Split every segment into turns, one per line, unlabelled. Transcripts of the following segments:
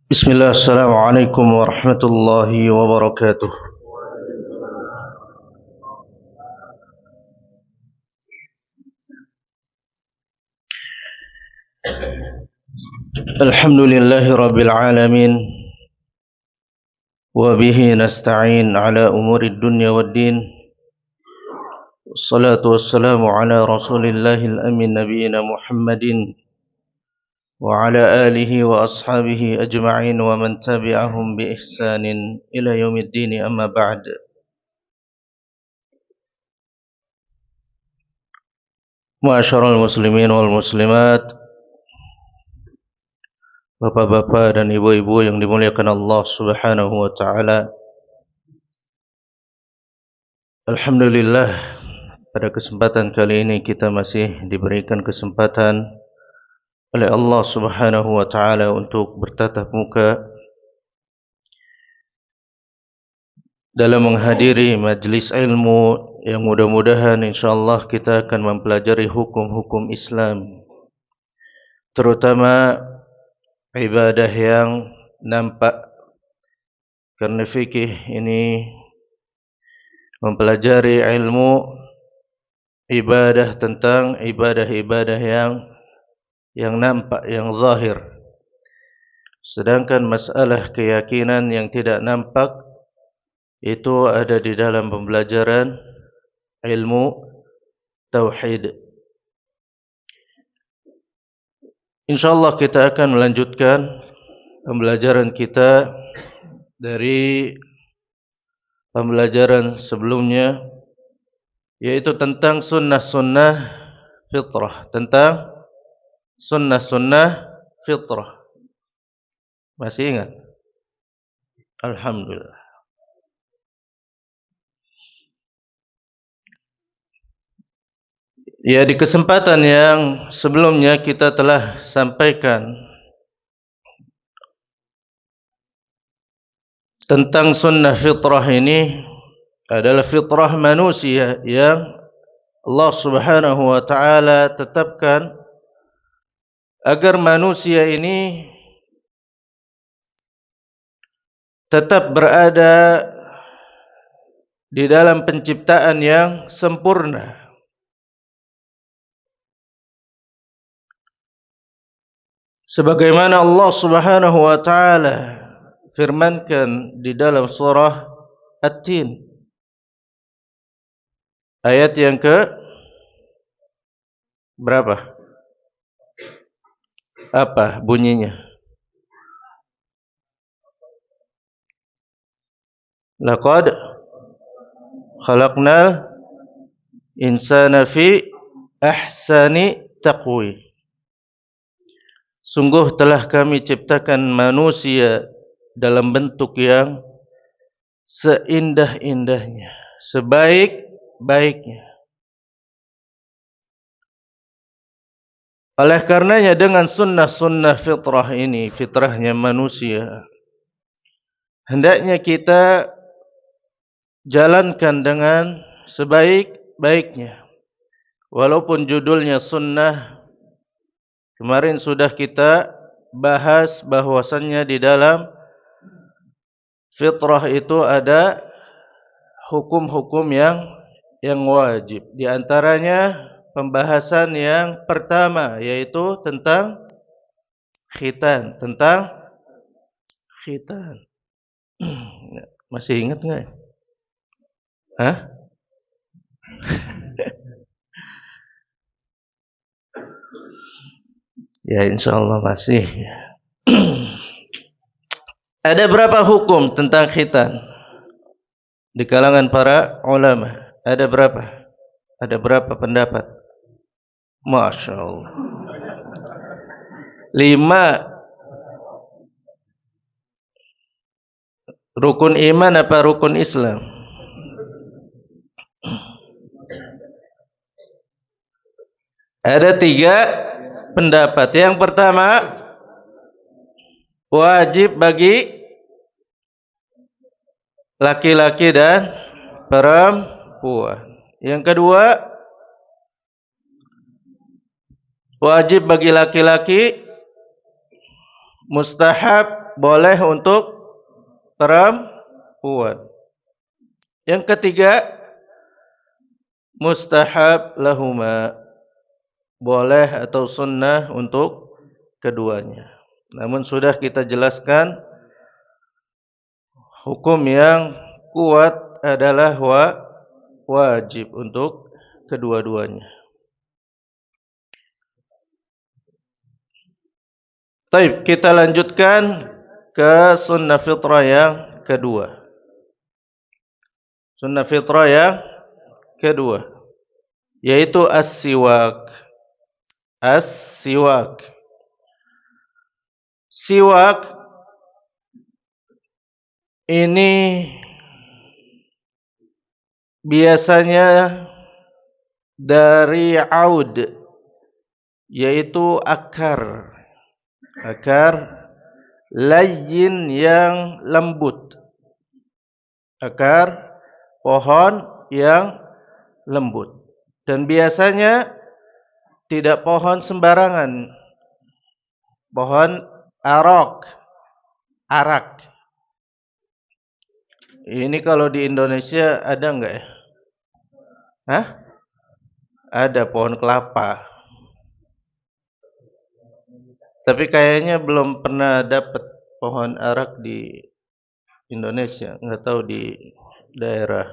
Bismillah, Assalamualaikum warahmatullahi wabarakatuh. Alhamdulillahi rabbil alamin. Wa bihi nasta'in ala umuri dunya wad din. Wassalatu wassalamu ala rasulillahil amin nabiyina Muhammadin wa ala alihi wa ashabihi ajma'in wa man tabi'ahum bi ihsanin ila yaumiddin, amma ba'd. Ma'asyiral muslimin wal muslimat, bapak-bapak dan ibu-ibu yang dimuliakan Allah Subhanahu wa taala. Alhamdulillah, pada kesempatan kali ini kita masih diberikan kesempatan oleh Allah Subhanahu wa taala untuk bertatap muka dalam menghadiri majlis ilmu yang mudah-mudahan insyaallah kita akan mempelajari hukum-hukum Islam, terutama ibadah yang nampak, karena fikih ini mempelajari ilmu ibadah tentang ibadah-ibadah yang nampak, yang zahir. Sedangkan masalah keyakinan yang tidak nampak itu ada di dalam pembelajaran ilmu tauhid. InsyaAllah kita akan melanjutkan pembelajaran kita dari pembelajaran sebelumnya, yaitu tentang sunnah-sunnah fitrah. Tentang sunnah-sunnah fitrah. Masih ingat? Alhamdulillah. Ya, di kesempatan yang sebelumnya kita telah sampaikan tentang sunnah fitrah. Ini adalah fitrah manusia yang Allah Subhanahu wa taala tetapkan agar manusia ini tetap berada di dalam penciptaan yang sempurna. Sebagaimana Allah Subhanahu wa taala firmankan di dalam surah At-Tin, ayat yang ke berapa? Apa bunyinya? Laqad khalaqnal insana fi ahsani taqwim. Sungguh telah kami ciptakan manusia dalam bentuk yang seindah-indahnya, sebaik-baiknya. Oleh karenanya dengan sunnah-sunnah fitrah ini, fitrahnya manusia, hendaknya kita jalankan dengan sebaik-baiknya. Walaupun judulnya sunnah, kemarin sudah kita bahas bahwasannya di dalam fitrah itu ada hukum-hukum yang wajib. Di antaranya pembahasan yang pertama, yaitu tentang khitan. Tentang khitan. Masih ingat enggak? Hah? Ya, insyaallah masih. Ada berapa hukum tentang khitan di kalangan para ulama? Ada berapa? Ada berapa pendapat? Masya Allah. 5. Rukun iman apa rukun Islam? Ada 3 pendapat. Yang pertama, wajib bagi laki-laki dan perempuan. Yang kedua, wajib bagi laki-laki Mustahab boleh untuk perempuan. Yang ketiga, mustahab lahuma, boleh atau sunnah untuk keduanya. Namun sudah kita jelaskan, hukum yang kuat adalah wajib untuk kedua-duanya. Baik, kita lanjutkan ke sunnah fitrah yang kedua. Sunnah fitrah yang kedua, yaitu as-siwak. As-siwak. Siwak ini biasanya dari aud, yaitu akar. Akar layyin yang lembut. Akar pohon yang lembut. Dan biasanya tidak pohon sembarangan. Pohon arak. Ini kalau di Indonesia ada enggak ya? Hah? Ada pohon kelapa. Tapi kayaknya belum pernah dapat pohon arak di Indonesia. Enggak tahu di daerah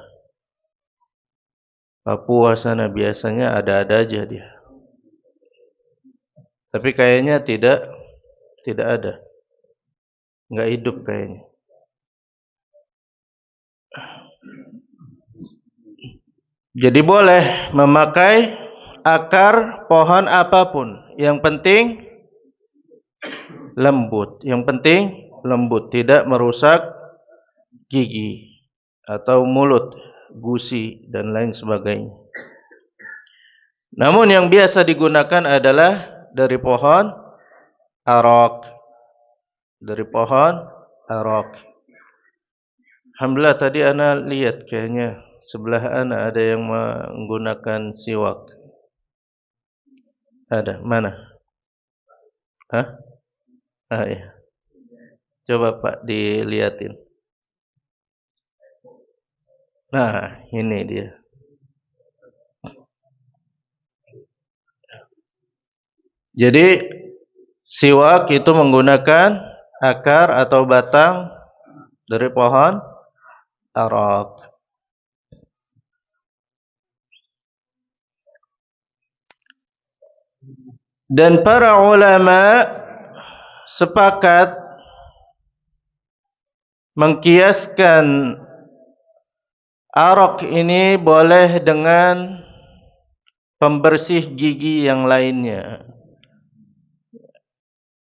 Papua sana biasanya ada-ada aja dia. Tapi kayaknya tidak ada. Enggak hidup kayaknya. Jadi boleh memakai akar pohon apapun. Yang penting lembut. Yang penting lembut, tidak merusak gigi atau mulut, gusi dan lain sebagainya. Namun yang biasa digunakan adalah dari pohon arak. Dari pohon arak. Alhamdulillah tadi ana lihat kayaknya sebelah ana ada yang menggunakan siwak. Ada, mana? Hah? Ya. Coba Pak dilihatin. Nah, ini dia. Jadi siwak itu menggunakan akar atau batang dari pohon arak. Dan para ulama sepakat mengkiaskan arak ini boleh dengan pembersih gigi yang lainnya.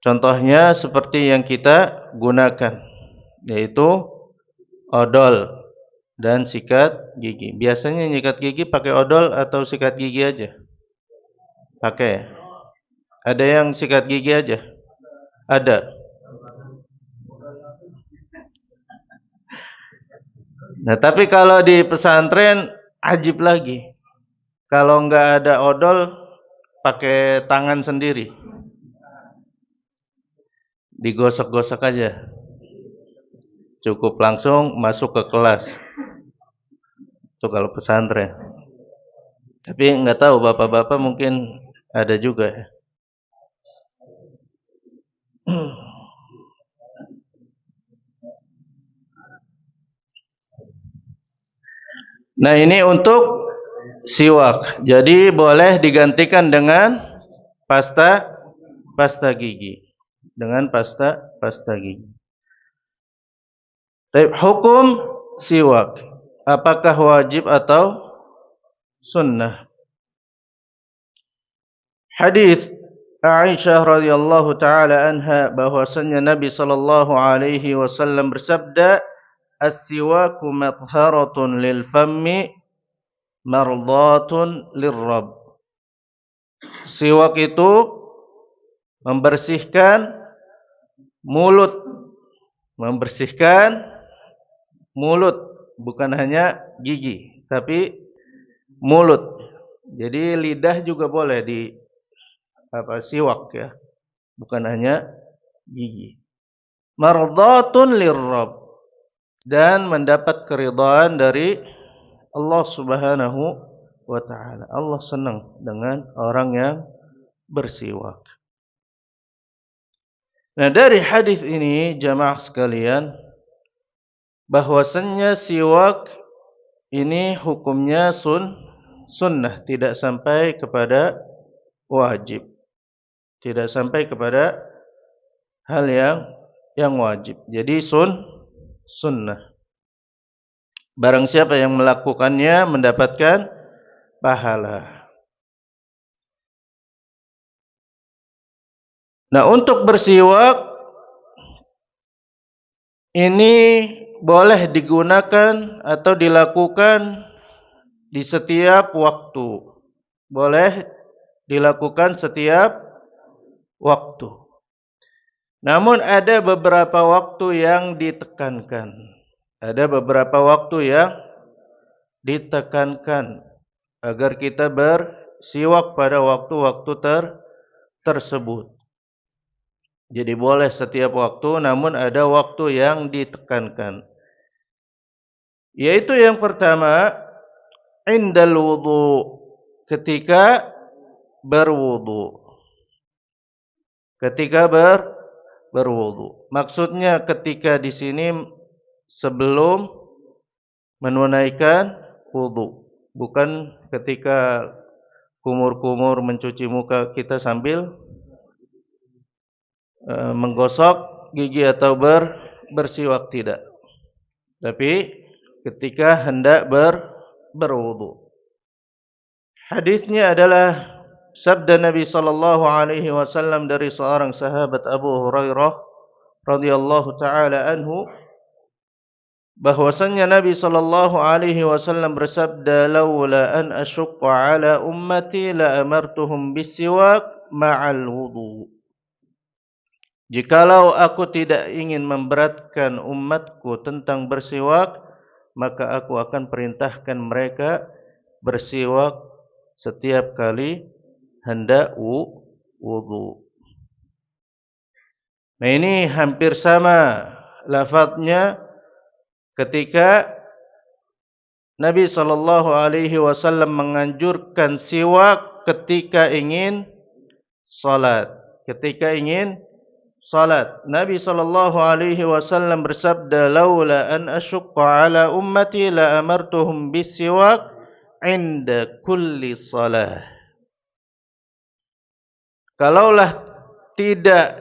Contohnya seperti yang kita gunakan, yaitu odol dan sikat gigi. Biasanya nyikat gigi pakai odol atau sikat gigi aja? Pakai. Ada yang sikat gigi aja? Ada. Nah, tapi kalau di pesantren ajib lagi. Kalau enggak ada odol, pakai tangan sendiri. Digosok-gosok aja. Cukup langsung masuk ke kelas. Itu kalau pesantren. Tapi enggak tahu bapak-bapak mungkin ada juga ya. Nah, ini untuk siwak. Jadi boleh digantikan dengan pasta gigi. Dengan pasta gigi. Tapi hukum siwak, apakah wajib atau sunnah? Hadis Aisyah radhiyallahu taala anha bahwasanya Nabi sallallahu alaihi wasallam bersabda, "As-siwaku matharatun lil fammi mardatun lirrabb." Siwak itu membersihkan mulut, bukan hanya gigi, tapi mulut. Jadi lidah juga boleh siwak ya, bukan hanya gigi. mardatun lirrabb, dan mendapat keridhaan dari Allah Subhanahu wa taala. Allah senang dengan orang yang bersiwak. Nah, dari hadis ini jamaah sekalian, bahwasannya siwak ini hukumnya sunnah, tidak sampai kepada wajib. Tidak sampai kepada hal yang wajib. Jadi sunnah. Barang siapa yang melakukannya mendapatkan pahala. Nah, untuk bersiwak ini boleh digunakan atau dilakukan di setiap waktu. Boleh dilakukan setiap waktu. Namun ada beberapa waktu yang ditekankan. Ada beberapa waktu yang ditekankan agar kita bersiwak pada waktu-waktu tersebut. Jadi boleh setiap waktu, namun ada waktu yang ditekankan. Yaitu yang pertama, indal wudu, ketika berwudu. Ketika berwudu. Maksudnya ketika di sini sebelum menunaikan wudu, bukan ketika kumur-kumur mencuci muka kita sambil menggosok gigi atau bersiwak, tidak. Tapi ketika hendak berwudu. Hadisnya adalah sabda Nabi sallallahu alaihi wasallam dari seorang sahabat Abu Hurairah radhiyallahu taala anhu, bahwasanya Nabi sallallahu alaihi wasallam bersabda, "Laula an asyqa ala ummati la amartuhum bisiwak ma'al wudu." Jikalau aku tidak ingin memberatkan umatku tentang bersiwak, maka aku akan perintahkan mereka bersiwak setiap kali hendak wudu. Nah, ini hampir sama lafadznya ketika Nabi sallallahu alaihi wasallam menganjurkan siwak ketika ingin salat. Ketika ingin salat, Nabi sallallahu alaihi wasallam bersabda, "Laula an asyqa ala ummati la amartuhum bisiwak inda kulli salah." Kalaulah tidak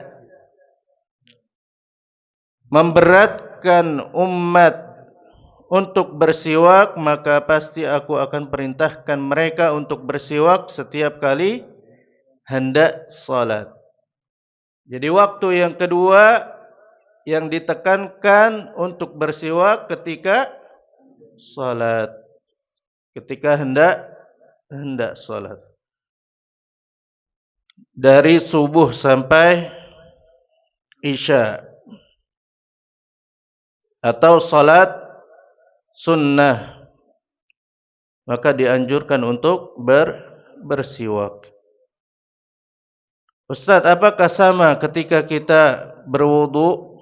memberatkan umat untuk bersiwak, maka pasti aku akan perintahkan mereka untuk bersiwak setiap kali hendak salat. Jadi waktu yang kedua yang ditekankan untuk bersiwak ketika salat, ketika hendak salat. Dari subuh sampai isya atau salat sunnah, maka dianjurkan untuk bersiwak. Ustaz, apakah sama ketika kita berwudu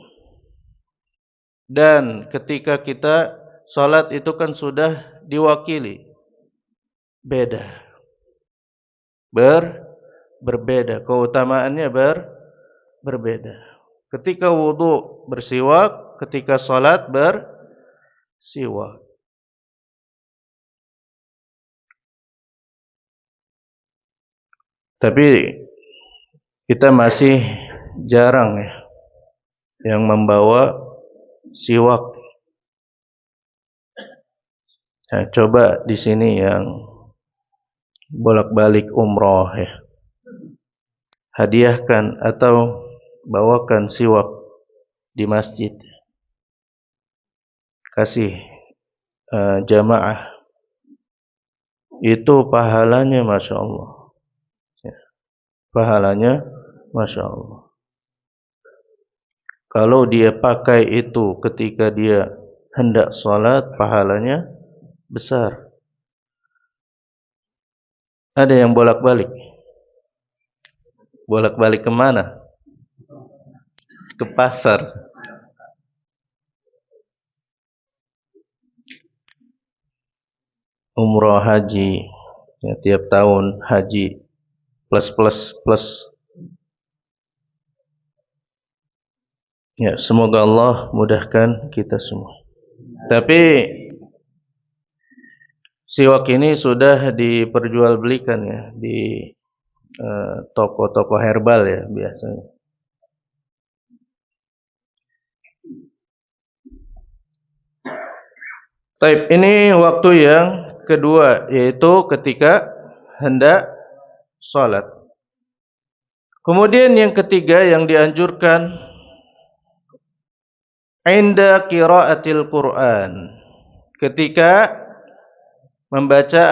dan ketika kita salat itu kan sudah diwakili? Beda. Berbeda. Keutamaannya berbeda. Ketika wudu bersiwak, ketika salat bersiwak. Tapi kita masih jarang ya yang membawa siwak. Nah, coba di sini yang bolak-balik umroh ya, hadiahkan atau bawakan siwak di masjid. Kasih jamaah. Itu pahalanya Masya Allah. Pahalanya Masya Allah. Kalau dia pakai itu ketika dia hendak sholat, pahalanya besar. Ada yang bolak-balik. Bolak-balik kemana? Ke pasar. umrah haji, ya, tiap tahun haji plus. Ya, semoga Allah mudahkan kita semua. Tapi siwak ini sudah diperjualbelikan ya di toko-toko herbal ya biasanya. Taib, ini waktu yang kedua, yaitu ketika hendak salat. Kemudian yang ketiga yang dianjurkan, inda qiraatil Qur'an, ketika membaca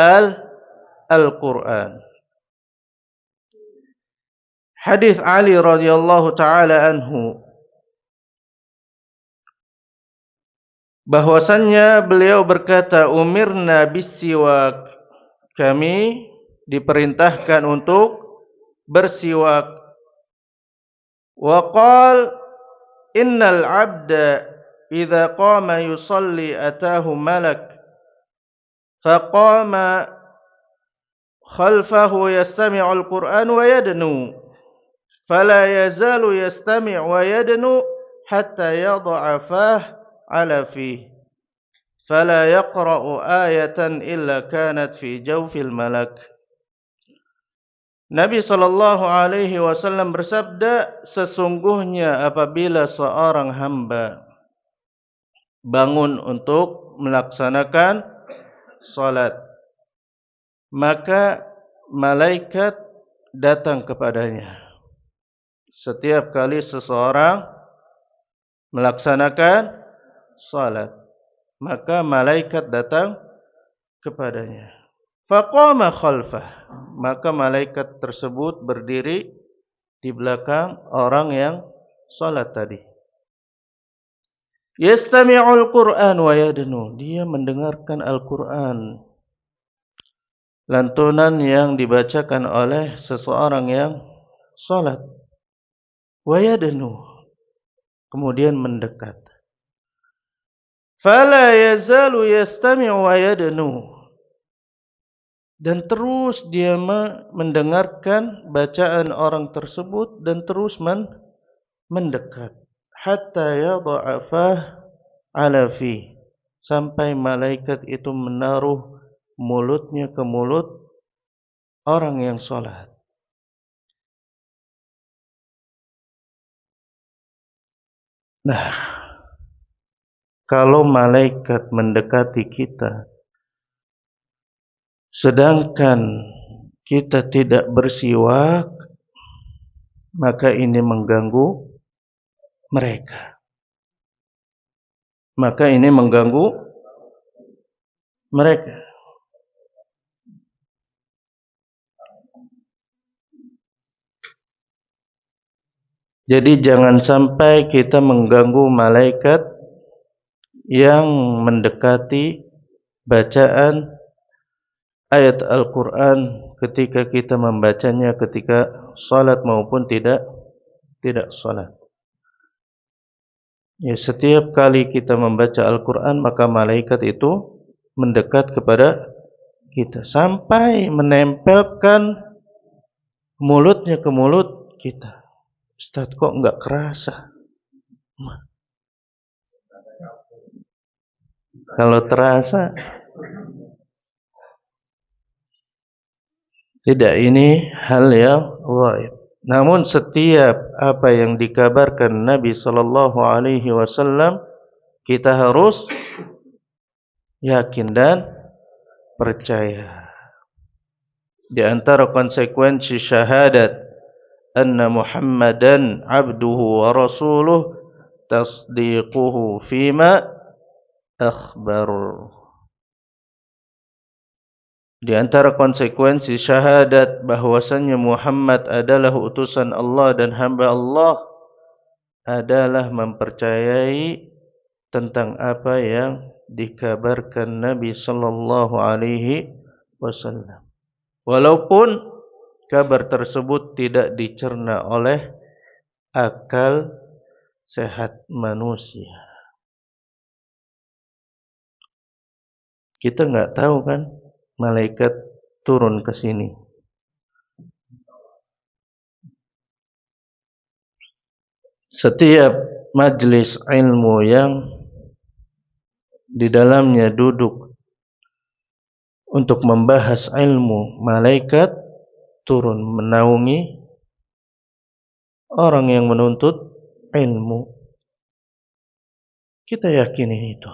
Al-Qur'an. Hadis Ali radhiyallahu taala anhu, bahwasannya beliau berkata, umirna bisiwak, kami diperintahkan untuk bersiwak. Wa qala innal 'abda idza qama yusalli atahu malak faqama khalfahu yastami'u al-Qur'an wa yadnu fala yazalu yastami' wa yadnu hatta yad'a fah ala fihi fala yaqra'u ayatan illa kanat fi jawfil malak. Nabi sallallahu alaihi wasallam bersabda, sesungguhnya apabila seorang hamba bangun untuk melaksanakan salat, maka malaikat datang kepadanya. Setiap kali seseorang melaksanakan salat, maka malaikat datang kepadanya. Faqama khalfah, maka malaikat tersebut berdiri di belakang orang yang salat tadi. Yastami'ul Qur'an wa yadnu, dia mendengarkan Al-Qur'an, lantunan yang dibacakan oleh seseorang yang salat. Wa yadnu, kemudian mendekat. Fala yazalu yastami'u wa yadnu, dan terus dia mendengarkan bacaan orang tersebut dan terus mendekat. Hatta yad'a fah ala fi, sampai malaikat itu menaruh mulutnya ke mulut orang yang salat. Nah, kalau malaikat mendekati kita sedangkan kita tidak bersiwak, maka ini mengganggu mereka. Maka ini mengganggu mereka. Jadi jangan sampai kita mengganggu malaikat yang mendekati bacaan ayat Al-Quran ketika kita membacanya ketika salat maupun tidak salat. Ya, setiap kali kita membaca Al-Quran, maka malaikat itu mendekat kepada kita sampai menempelkan mulutnya ke mulut kita. Ustaz, kok enggak kerasa? Kalau terasa, tidak, ini hal yang gaib. Namun setiap apa yang dikabarkan Nabi sallallahu alaihi wasallam, kita harus yakin dan percaya. Di antara konsekuensi syahadat anna Muhammadan abduhu wa rasuluh tasdiquhu fima akhbar. Di antara konsekuensi syahadat bahwasannya Muhammad adalah utusan Allah dan hamba Allah adalah mempercayai tentang apa yang dikabarkan Nabi sallallahu alaihi wasallam. Walaupun kabar tersebut tidak dicerna oleh akal sehat manusia. Kita enggak tahu kan malaikat turun ke sini. Setiap majelis ilmu yang di dalamnya duduk untuk membahas ilmu, malaikat turun menaungi orang yang menuntut ilmu. Kita yakini itu.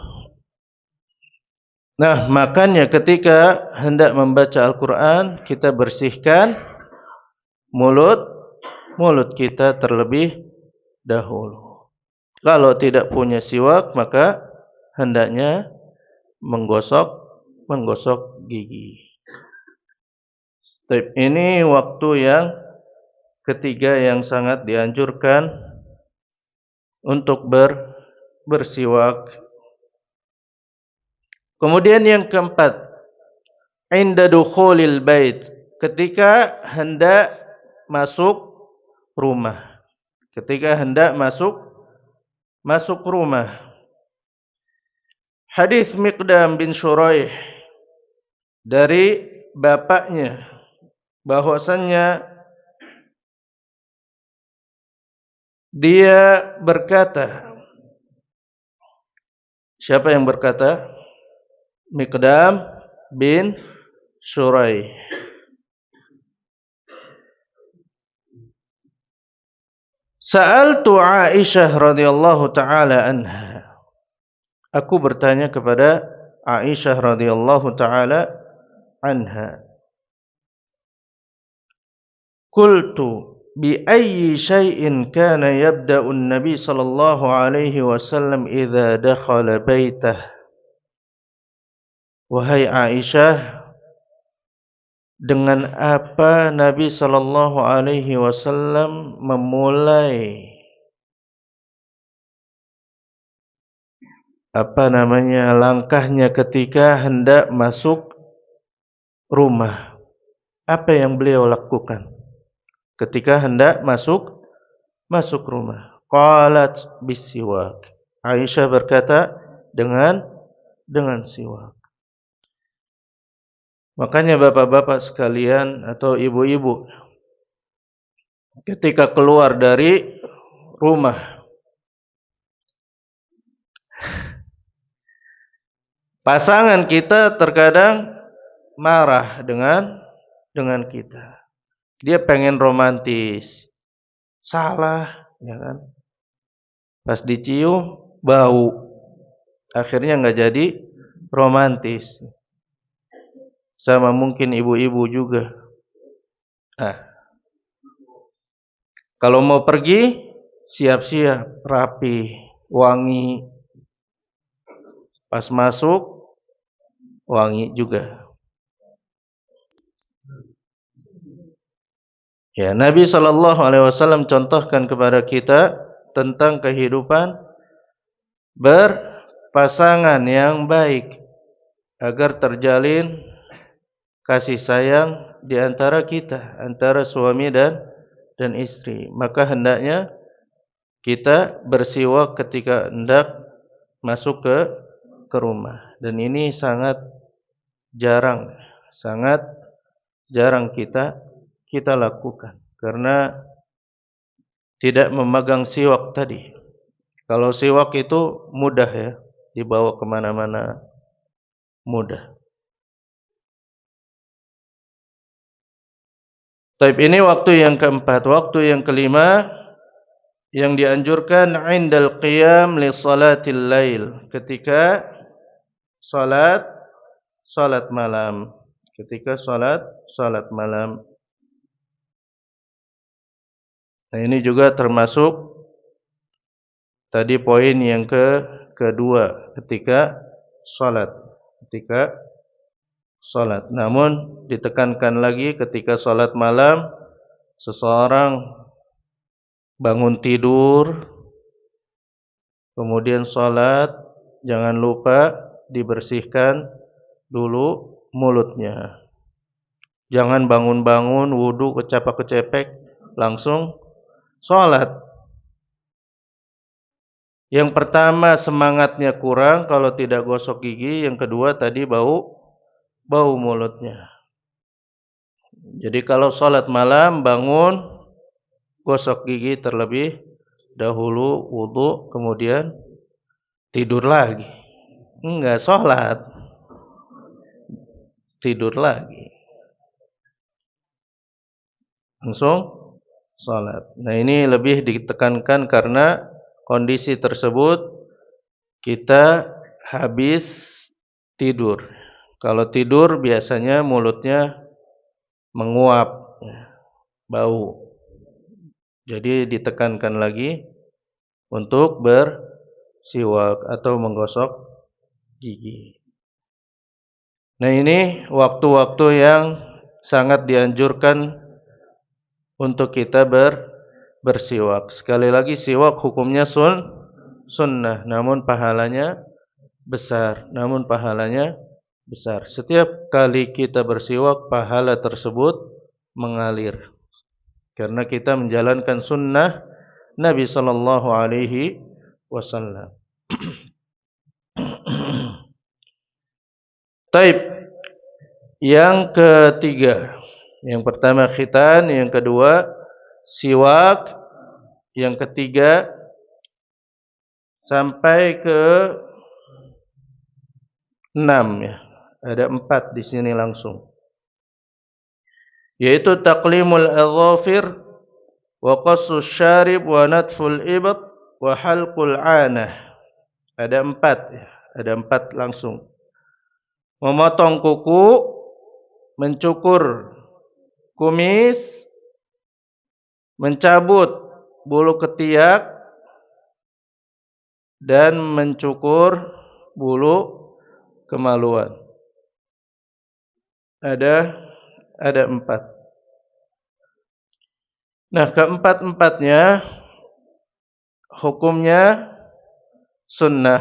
Nah, makanya ketika hendak membaca Al-Quran, kita bersihkan mulut kita terlebih dahulu. Kalau tidak punya siwak, maka hendaknya menggosok gigi. Ini waktu yang ketiga yang sangat dianjurkan untuk bersiwak. Kemudian yang keempat, inda dukhulil bait, ketika hendak masuk rumah. Ketika hendak masuk rumah. Hadis Miqdam bin Shuraih dari bapaknya bahwasannya dia berkata, siapa yang berkata? Miqdam bin Shuraih. Sa'altu Aisyah radhiyallahu taala anha. Aku bertanya kepada Aisyah radhiyallahu taala anha. Qultu bi ayyi syai'in kana yabda'u an-nabi sallallahu alaihi wasallam idza dakhala baitah. Wahai Aisyah, dengan apa Nabi sallallahu alaihi wasallam memulai langkahnya ketika hendak masuk rumah? Apa yang beliau lakukan ketika hendak masuk rumah? Qalat bisiwak. Aisyah berkata dengan siwak. Makanya bapak-bapak sekalian atau ibu-ibu, ketika keluar dari rumah, pasangan kita terkadang marah dengan kita. Dia pengen romantis, salah, ya kan? Pas dicium bau, akhirnya nggak jadi romantis. Sama mungkin ibu-ibu juga. Kalau mau pergi, siap-siap, rapi, wangi. Pas masuk, wangi juga. Ya, Nabi SAW contohkan kepada kita tentang kehidupan berpasangan yang baik agar terjalin kasih sayang di antara kita, antara suami dan istri. Maka hendaknya kita bersiwak ketika hendak masuk ke rumah. Dan ini sangat jarang kita lakukan karena tidak memegang siwak tadi. Kalau siwak itu mudah ya, dibawa kemana-mana mudah. Taib, ini waktu yang keempat. Waktu yang kelima yang dianjurkan indal qiyam li salatil lail, ketika salat malam. Ketika salat malam. Nah, ini juga termasuk tadi poin yang kedua, ketika salat. Namun ditekankan lagi ketika salat malam, seseorang bangun tidur, kemudian salat, jangan lupa dibersihkan dulu mulutnya. Jangan bangun-bangun wudu kecapak-kecepek langsung salat. Yang pertama semangatnya kurang kalau tidak gosok gigi, yang kedua tadi bau bau mulutnya. Jadi kalau sholat malam bangun, gosok gigi terlebih dahulu, wudu, kemudian tidur lagi. Enggak sholat, tidur lagi. Langsung sholat. Nah ini lebih ditekankan karena kondisi tersebut kita habis tidur. Kalau tidur biasanya mulutnya menguap, bau. Jadi ditekankan lagi untuk bersiwak atau menggosok gigi. Nah ini waktu-waktu yang sangat dianjurkan untuk kita bersiwak. Sekali lagi siwak hukumnya sunnah, namun pahalanya besar. Setiap kali kita bersiwak, pahala tersebut mengalir. Karena kita menjalankan sunnah Nabi sallallahu alaihi wasallam. Taib. Yang ketiga. Yang pertama khitan, yang kedua siwak, yang ketiga sampai ke 6 ya. Ada 4 di sini langsung. Yaitu taqlimul adhafir wa qassus syarib wa natful ibat wa halqul anah. Ada 4 ya. Ada 4 langsung. Memotong kuku, mencukur kumis, mencabut bulu ketiak, dan mencukur bulu kemaluan. Ada 4. Nah, keempat-empatnya hukumnya sunnah.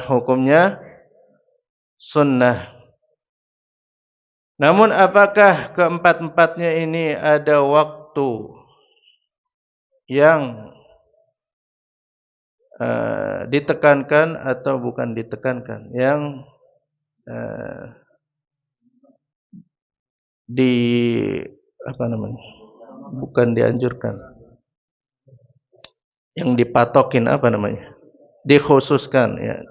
Namun apakah keempat-empatnya ini ada waktu yang ditekankan atau bukan ditekankan? Yang bukan dianjurkan, yang dipatokin dikhususkan ya,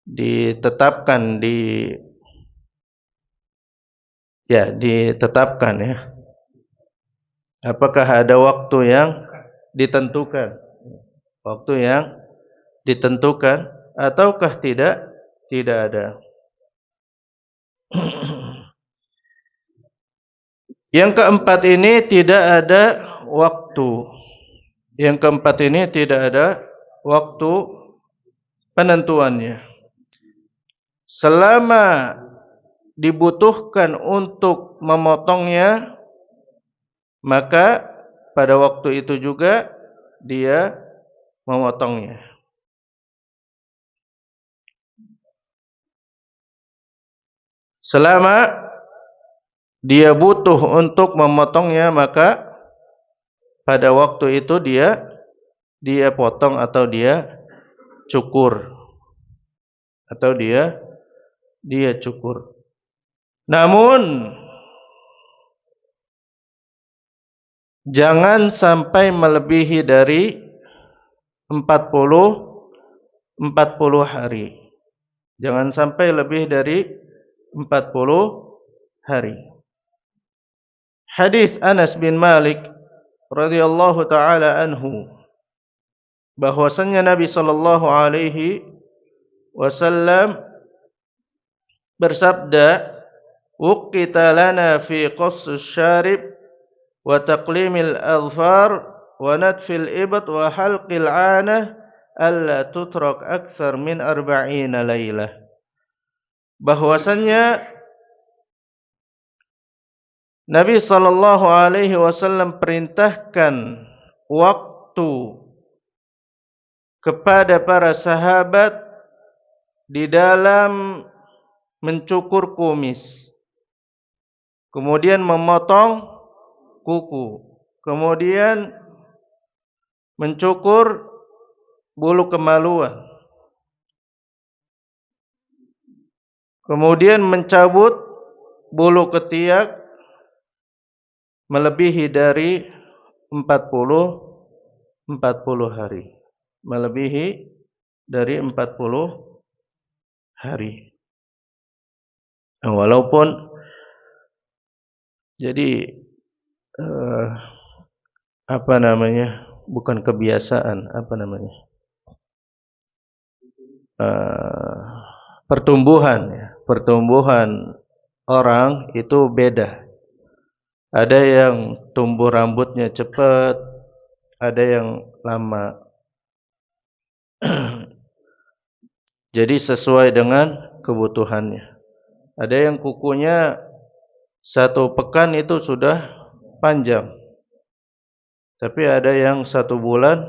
ditetapkan ditetapkan ya. Apakah ada waktu yang ditentukan? Ataukah tidak ada? Yang keempat ini tidak ada waktu penentuannya. Selama dibutuhkan untuk memotongnya, maka pada waktu itu juga dia memotongnya. Selama dia butuh untuk memotongnya, maka pada waktu itu dia potong atau dia cukur. Namun jangan sampai melebihi dari 40 hari. Jangan sampai lebih dari 40 hari. Hadis Anas bin Malik radhiyallahu taala anhu, bahwasanya Nabi sallallahu alaihi wasallam bersabda, "Wuqita lana fi qassis syarib wa taqlimil adfar wa natfil ibat wa halqil anah alla tutrak aktsar min 40 lailah." Bahwasanya Nabi sallallahu alaihi wasallam perintahkan waktu kepada para sahabat di dalam mencukur kumis, kemudian memotong kuku, kemudian mencukur bulu kemaluan, kemudian mencabut bulu ketiak melebihi dari 40 hari. Melebihi dari 40 hari. Nah, walaupun jadi apa namanya? Bukan kebiasaan, apa namanya? Pertumbuhan ya. Pertumbuhan orang itu beda. Ada yang tumbuh rambutnya cepat, ada yang lama. Jadi sesuai dengan kebutuhannya. Ada yang kukunya 1 pekan itu sudah panjang. Tapi ada yang 1 bulan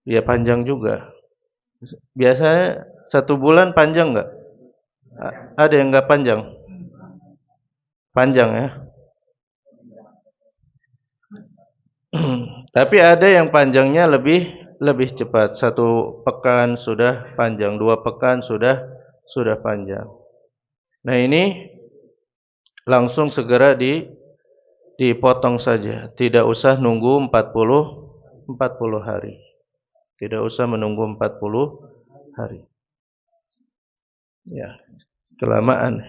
ya panjang juga. Biasanya 1 bulan panjang enggak? Ada yang enggak panjang? Panjang ya. Tapi ada yang panjangnya lebih cepat. 1 pekan sudah panjang, 2 pekan sudah panjang. Nah ini langsung segera dipotong saja. Tidak usah nunggu 40 hari. Tidak usah menunggu 40 hari. Ya, kelamaan.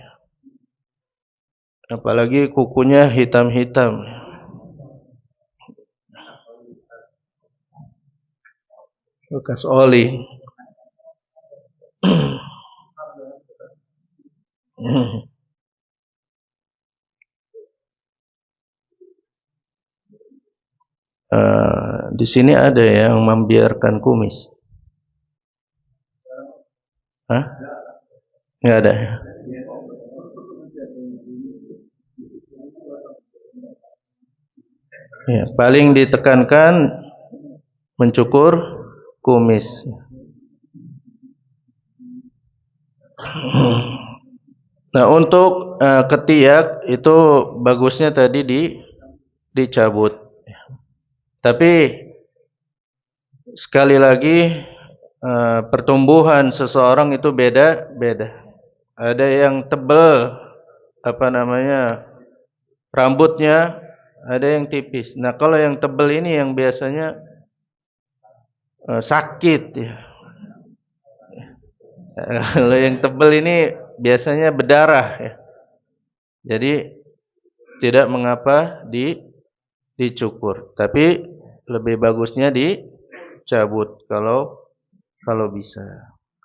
Apalagi kukunya hitam-hitam. Bekas oli. Di sini ada yang membiarkan kumis. Hah? Nggak ada. Ya, paling ditekankan mencukur kumis. Nah, untuk ketiak itu bagusnya tadi dicabut. Tapi sekali lagi pertumbuhan seseorang itu beda-beda. Ada yang tebal rambutnya, ada yang tipis. Nah, kalau yang tebal ini yang biasanya sakit ya. Kalau yang tebal ini biasanya berdarah ya. Jadi tidak mengapa dicukur, tapi lebih bagusnya dicabut kalau bisa.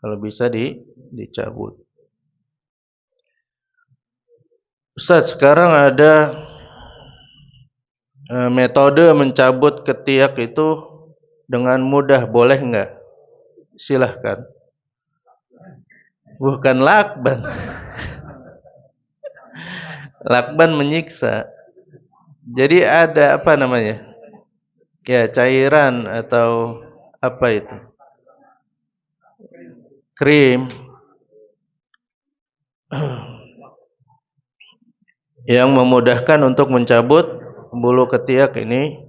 Kalau bisa dicabut. Ustaz, sekarang ada metode mencabut ketiak itu dengan mudah, boleh enggak? Silahkan. Bukan lakban. Lakban menyiksa. Jadi ada apa namanya? Ya, cairan atau apa itu? Krim yang memudahkan untuk mencabut bulu ketiak ini,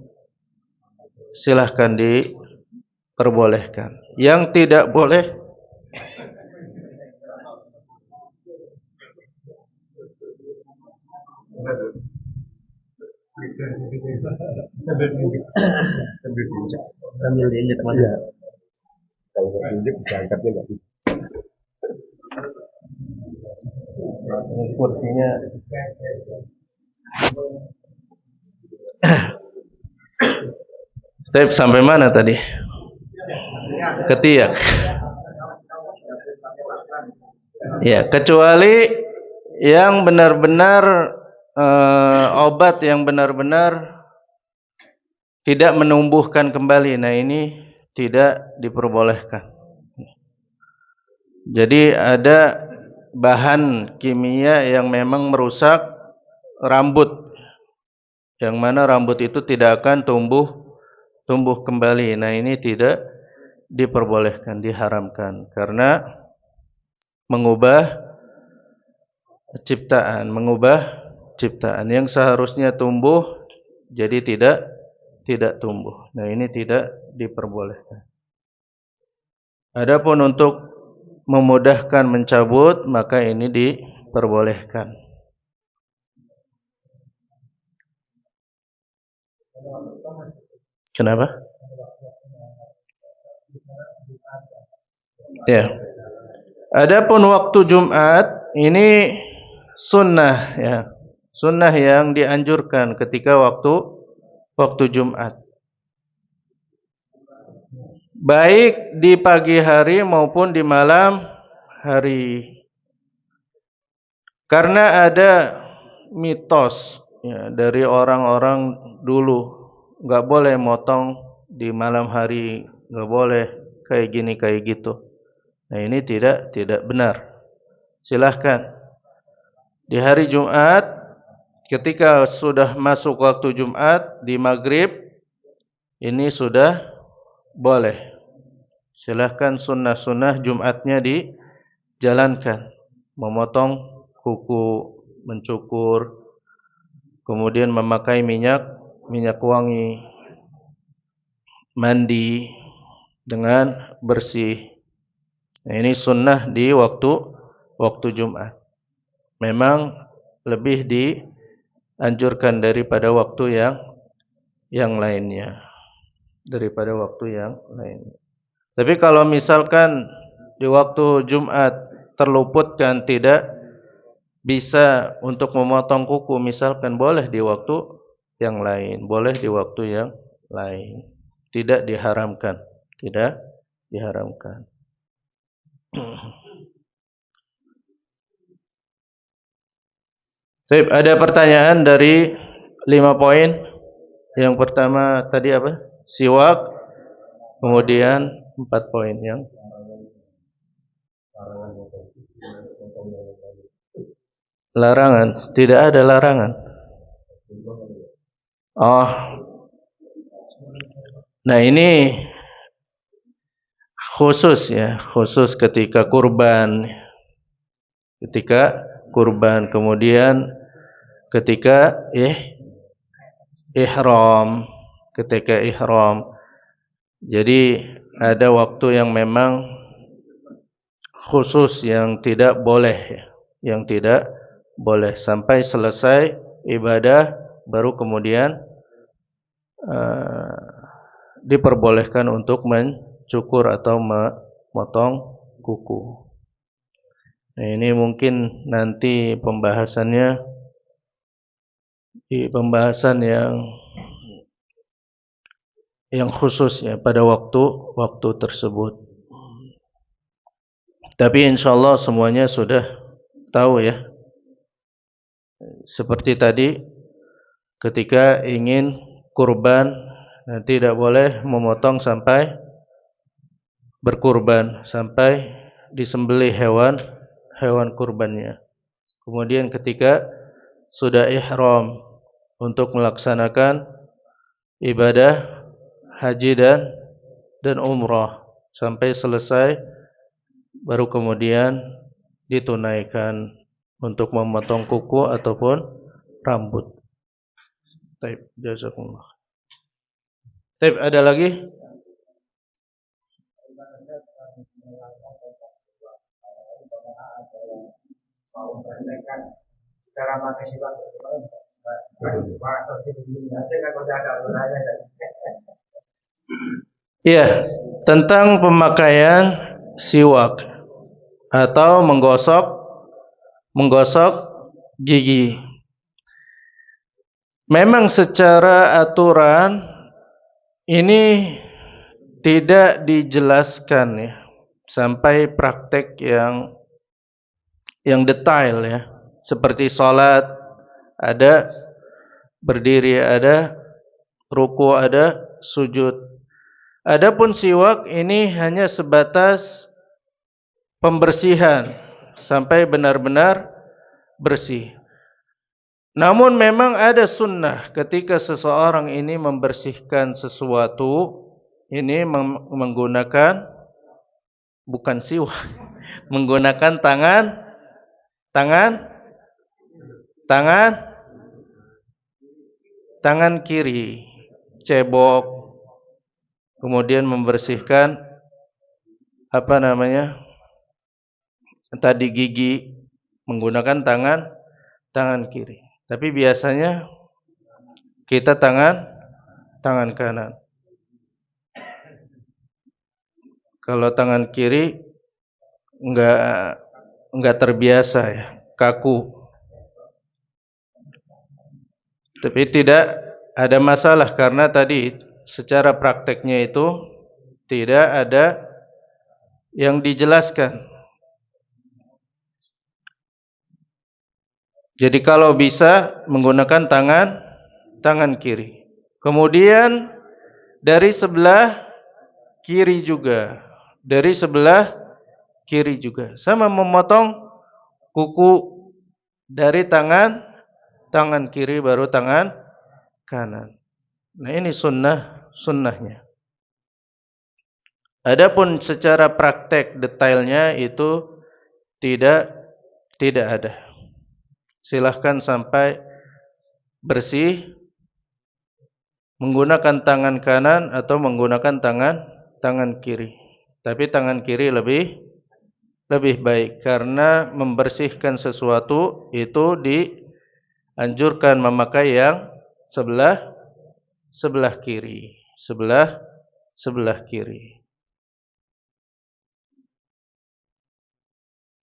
silahkan diperbolehkan. Yang tidak boleh sambil diinjek teman-teman. Kalau diinjek diangkatnya nggak bisa. Ini kursinya. Tapi sampai mana tadi? Ketiak. Ya, kecuali yang benar-benar obat yang benar-benar tidak menumbuhkan kembali. Nah, ini tidak diperbolehkan. Jadi ada bahan kimia yang memang merusak rambut, yang mana rambut itu tidak akan tumbuh kembali. Nah, ini tidak diperbolehkan, diharamkan, karena mengubah ciptaan yang seharusnya tumbuh jadi tidak tumbuh. Nah, ini tidak diperbolehkan. Adapun untuk memudahkan mencabut, maka ini diperbolehkan. Kenapa? Ya. Adapun waktu Jumat ini sunnah ya. Sunnah yang dianjurkan ketika waktu Jumat. Baik di pagi hari maupun di malam hari. Karena ada mitos ya, dari orang-orang dulu, nggak boleh motong di malam hari, nggak boleh kayak gini kayak gitu. Nah ini tidak benar. Silahkan di hari Jumat, ketika sudah masuk waktu Jumat di maghrib, ini sudah boleh. Silahkan sunnah-sunnah Jumatnya dijalankan, memotong kuku, mencukur, kemudian memakai minyak wangi, mandi dengan bersih. Nah, ini sunnah di waktu Jumat. Memang lebih dianjurkan daripada waktu yang lainnya. Tapi kalau misalkan di waktu Jumat terluputkan tidak bisa untuk memotong kuku, misalkan boleh di waktu yang lain, tidak diharamkan. Baik, ada pertanyaan dari 5 poin. Yang pertama tadi apa? Siwak. Kemudian 4 poin yang larangan. Tidak ada larangan. Oh. Nah, ini khusus ya, khusus ketika kurban. Kemudian ketika ihram. Jadi ada waktu yang memang khusus yang tidak boleh sampai selesai ibadah baru kemudian diperbolehkan untuk mencukur atau memotong kuku. Nah, ini mungkin nanti pembahasannya di pembahasan yang khusus ya pada waktu tersebut. Tapi insyaallah semuanya sudah tahu ya. Seperti tadi ketika ingin kurban, tidak boleh memotong sampai berkurban, sampai disembelih hewan kurbannya. Kemudian ketika sudah ihram untuk melaksanakan ibadah haji dan umrah sampai selesai baru kemudian ditunaikan untuk memotong kuku ataupun rambut. Baik, jazakumullah. Baik, ada lagi? Iya, tentang pemakaian siwak atau menggosok gigi. Memang secara aturan ini tidak dijelaskan ya, sampai praktek yang detail ya. Seperti salat ada berdiri, ada ruku, ada sujud. Adapun siwak ini hanya sebatas pembersihan sampai benar-benar bersih. Namun memang ada sunnah ketika seseorang ini membersihkan sesuatu, ini menggunakan bukan siwak, menggunakan tangan kiri, cebok, kemudian membersihkan tadi gigi, menggunakan tangan kiri. Tapi biasanya kita tangan kanan. Kalau tangan kiri enggak terbiasa ya, kaku. Tapi tidak ada masalah karena tadi secara prakteknya itu tidak ada yang dijelaskan. Jadi kalau bisa menggunakan tangan kiri. Kemudian dari sebelah kiri juga. Dari sebelah kiri juga. Sama memotong kuku dari tangan kiri baru tangan kanan. Nah ini sunnahnya. Adapun secara praktek detailnya itu tidak ada. Silahkan sampai bersih menggunakan tangan kanan atau menggunakan tangan kiri. Tapi tangan kiri lebih baik karena membersihkan sesuatu itu dianjurkan memakai yang sebelah kiri. Sebelah kiri.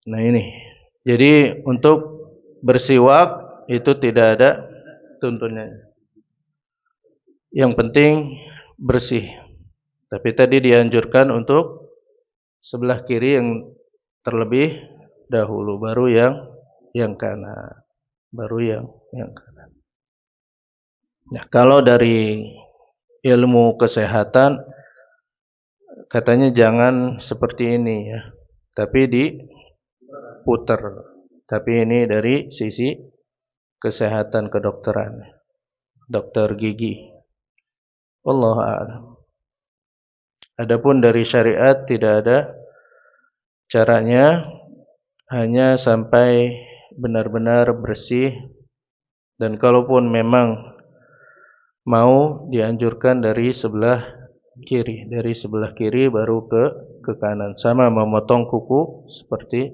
Nah ini. Jadi untuk bersiwak itu tidak ada tuntunannya. Yang penting bersih. Tapi tadi dianjurkan untuk sebelah kiri yang terlebih dahulu, baru yang kanan. Baru yang kanan. Nah, kalau dari ilmu kesehatan katanya jangan seperti ini ya. Tapi diputer. Tapi ini dari sisi kesehatan kedokteran. Dokter gigi. Wallahu a'lam. Adapun dari syariat tidak ada caranya, hanya sampai benar-benar bersih. Dan kalaupun memang mau dianjurkan dari sebelah kiri baru ke kanan. Sama memotong kuku seperti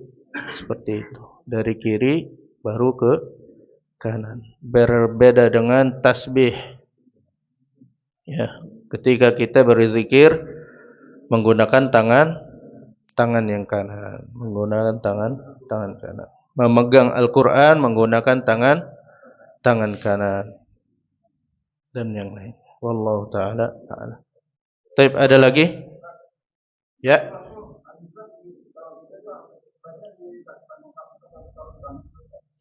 itu. Dari kiri baru ke kanan. Berbeda dengan tasbih. Ya, ketika kita berzikir menggunakan tangan yang kanan, menggunakan tangan kanan. Memegang Al-Qur'an menggunakan tangan kanan dan yang lain. Wallahu taala a'lam. Baik, ada lagi? Ya.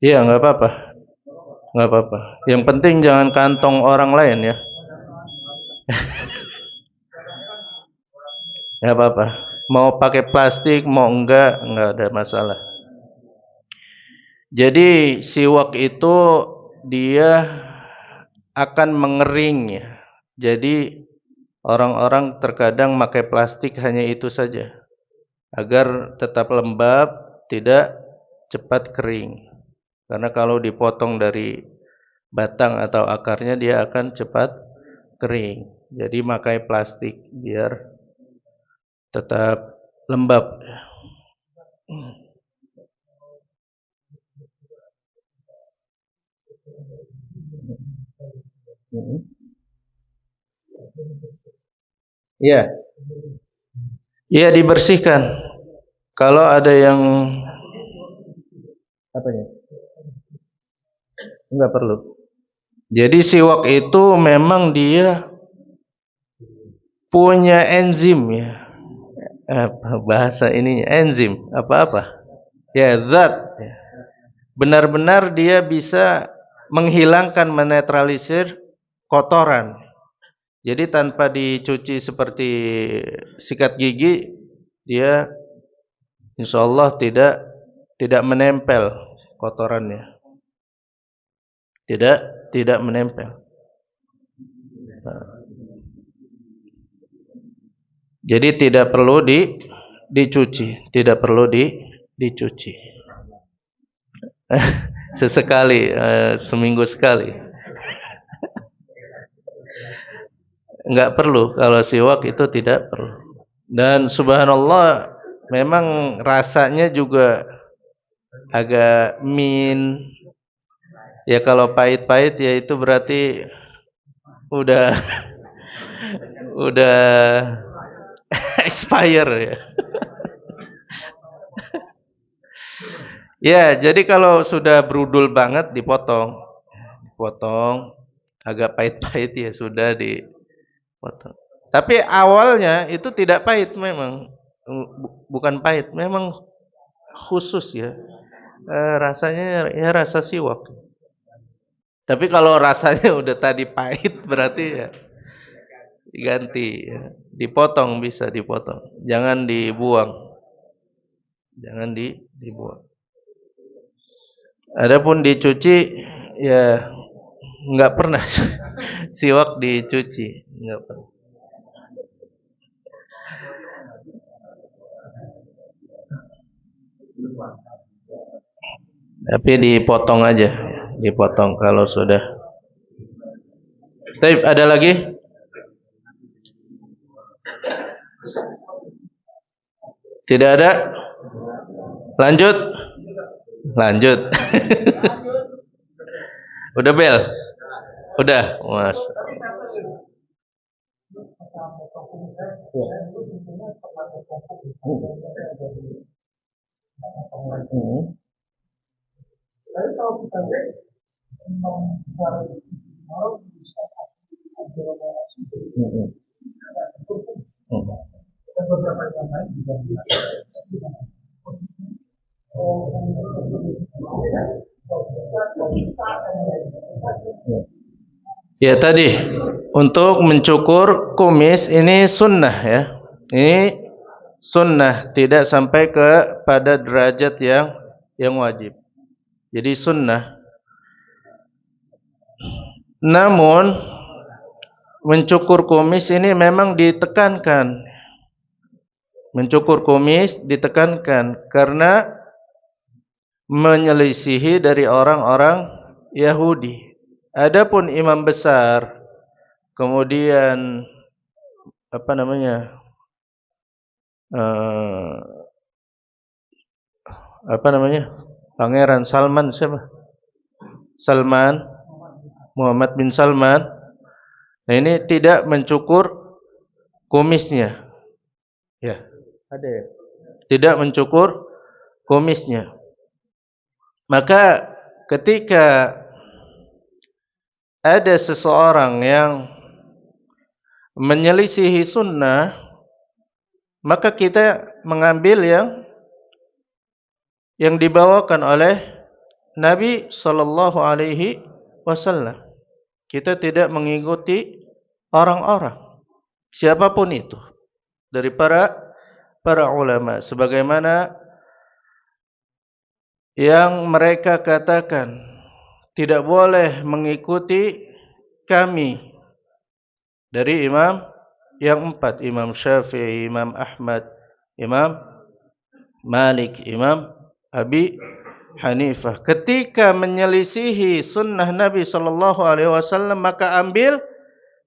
Iya, enggak apa-apa. Enggak apa-apa. Yang penting jangan kantong orang lain ya. Enggak apa-apa. Mau pakai plastik, mau enggak ada masalah. Jadi siwak itu dia akan mengering ya. Jadi orang-orang terkadang pakai plastik hanya itu saja. Agar tetap lembab, tidak cepat kering. Karena kalau dipotong dari batang atau akarnya dia akan cepat kering. Jadi pakai plastik biar tetap lembab. Iya. Iya dibersihkan. Kalau ada yang apanya? Enggak perlu. Jadi siwak itu memang dia punya enzim ya. Apa bahasa ininya? Enzim apa-apa? Ya, zat. Benar-benar dia bisa menghilangkan, menetralisir kotoran. Jadi tanpa dicuci seperti sikat gigi, dia insyaallah tidak menempel kotorannya. Tidak menempel. Jadi tidak perlu dicuci, tidak perlu dicuci. Sesekali, seminggu sekali. Enggak perlu, kalau siwak itu tidak perlu. Dan subhanallah memang rasanya juga agak min. Ya kalau pahit-pahit ya itu berarti udah udah expire ya. Ya, jadi kalau sudah brudul banget dipotong. Potong agak pahit-pahit ya sudah dipotong. Tapi awalnya itu tidak pahit memang. Bukan pahit, memang khusus ya. Rasanya ya rasa siwak. Tapi kalau rasanya udah tadi pahit berarti ya diganti ya. Dipotong, bisa dipotong. Jangan dibuang. Jangan dibuang. Adapun dicuci ya nggak pernah siwak dicuci, nggak pernah. Tapi dipotong aja, dipotong kalau sudah. Tapi ada lagi? Tidak ada? Lanjut? Lanjut. Udah bel? Udah, Mas. Tapi kalau kita lihat memang besar mau besar dan beberapa yang lain juga posisi ya tadi untuk mencukur kumis ini sunnah ya. Ini sunnah, tidak sampai kepada derajat yang wajib. Jadi sunnah. Namun mencukur kumis ini memang ditekankan. Mencukur kumis ditekankan karena menyelisihi dari orang-orang Yahudi. Adapun imam besar, kemudian apa namanya? Pangeran Salman siapa? Muhammad bin Salman. Nah, ini tidak mencukur kumisnya. Ya, ada ya. Tidak mencukur kumisnya. Maka ketika ada seseorang yang menyelisihi sunnah, maka kita mengambil yang dibawakan oleh Nabi sallallahu alaihi wasallam. Kita tidak mengikuti orang-orang siapapun itu dari para ulama sebagaimana yang mereka katakan tidak boleh mengikuti kami dari imam yang empat, Imam Syafi'i, Imam Ahmad, Imam Malik, Imam Abi Hanifah. Ketika menyelisihi sunnah Nabi sallallahu alaihi wasallam, maka ambil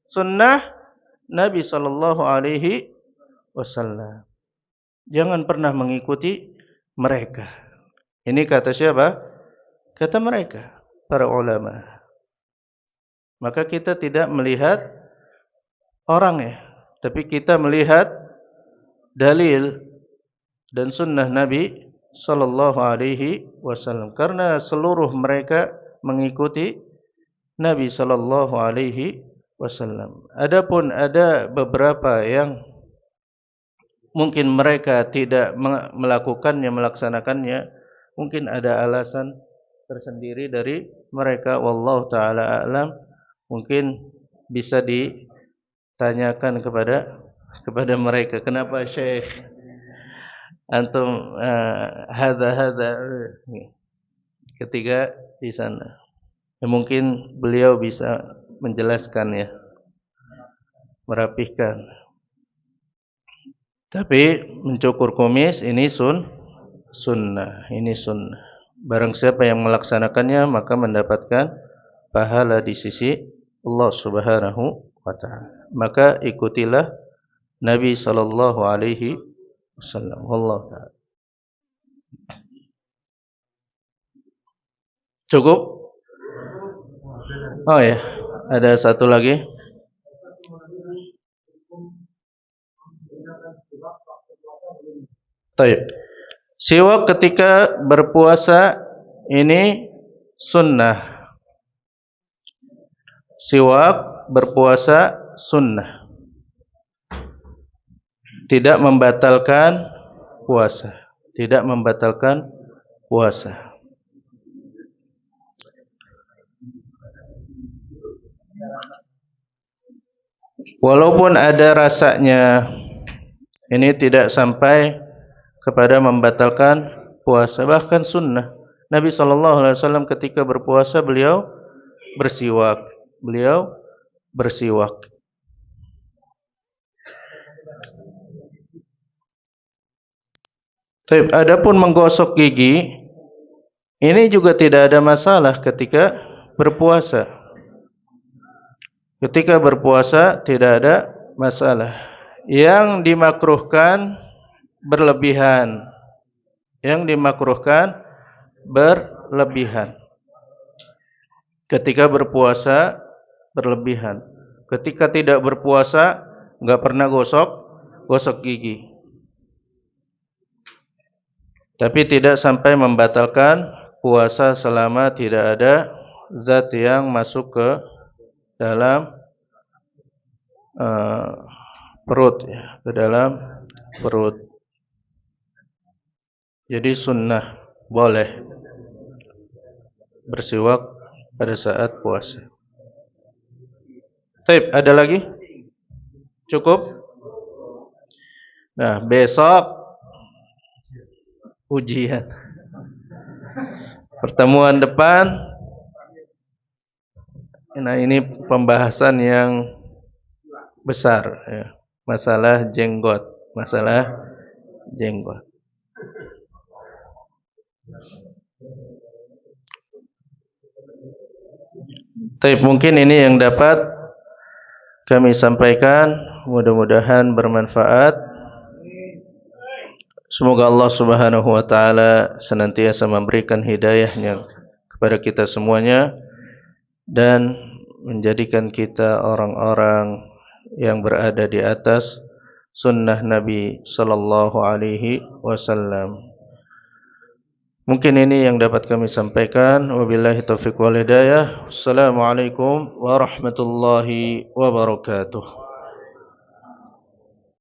sunnah Nabi sallallahu alaihi wasallam. Jangan pernah mengikuti mereka. Ini kata siapa? Kata mereka, para ulama. Maka kita tidak melihat orang ya, tapi kita melihat dalil dan sunnah Nabi sallallahu alaihi wasallam, karena seluruh mereka mengikuti Nabi sallallahu alaihi wasallam. Adapun ada beberapa yang mungkin mereka tidak melaksanakannya, mungkin ada alasan tersendiri dari mereka, wallahu taala a'lam. Mungkin bisa ditanyakan kepada mereka, kenapa Syekh antum hadza ketika di sana. Ya, mungkin beliau bisa menjelaskan ya, merapihkan. Tapi mencukur kumis ini sunnah, ini sunnah. Barang siapa yang melaksanakannya maka mendapatkan pahala di sisi Allah Subhanahu wa taala. Maka ikutilah Nabi sallallahu alaihi wasallam. Wallahu taala. Cukup? Oh ya, ada satu lagi. Baik. Siwak ketika berpuasa ini sunnah. Siwak berpuasa sunnah. Tidak membatalkan puasa. Tidak membatalkan puasa. Walaupun ada rasanya, ini tidak sampai kepada membatalkan puasa, bahkan sunnah. Nabi SAW ketika berpuasa beliau bersiwak. Adapun menggosok gigi, ini juga tidak ada masalah ketika berpuasa. Ketika berpuasa tidak ada masalah. Yang dimakruhkan berlebihan. Ketika berpuasa berlebihan. Ketika tidak berpuasa enggak pernah gosok gigi. Tapi tidak sampai membatalkan puasa selama tidak ada zat yang masuk ke dalam perut, ya, ke dalam perut. Jadi sunnah boleh bersiwak pada saat puasa. Baik, ada lagi? Cukup? Nah, besok ujian. Pertemuan depan. Nah, ini pembahasan yang besar, ya. Masalah jenggot. Baik, mungkin ini yang dapat kami sampaikan. Mudah-mudahan bermanfaat. Semoga Allah Subhanahu wa taala senantiasa memberikan hidayahnya kepada kita semuanya dan menjadikan kita orang-orang yang berada di atas sunnah Nabi sallallahu alaihi wasallam. Mungkin ini yang dapat kami sampaikan. Wabillahi taufiq wal hidayah. Assalamualaikum warahmatullahi wabarakatuh.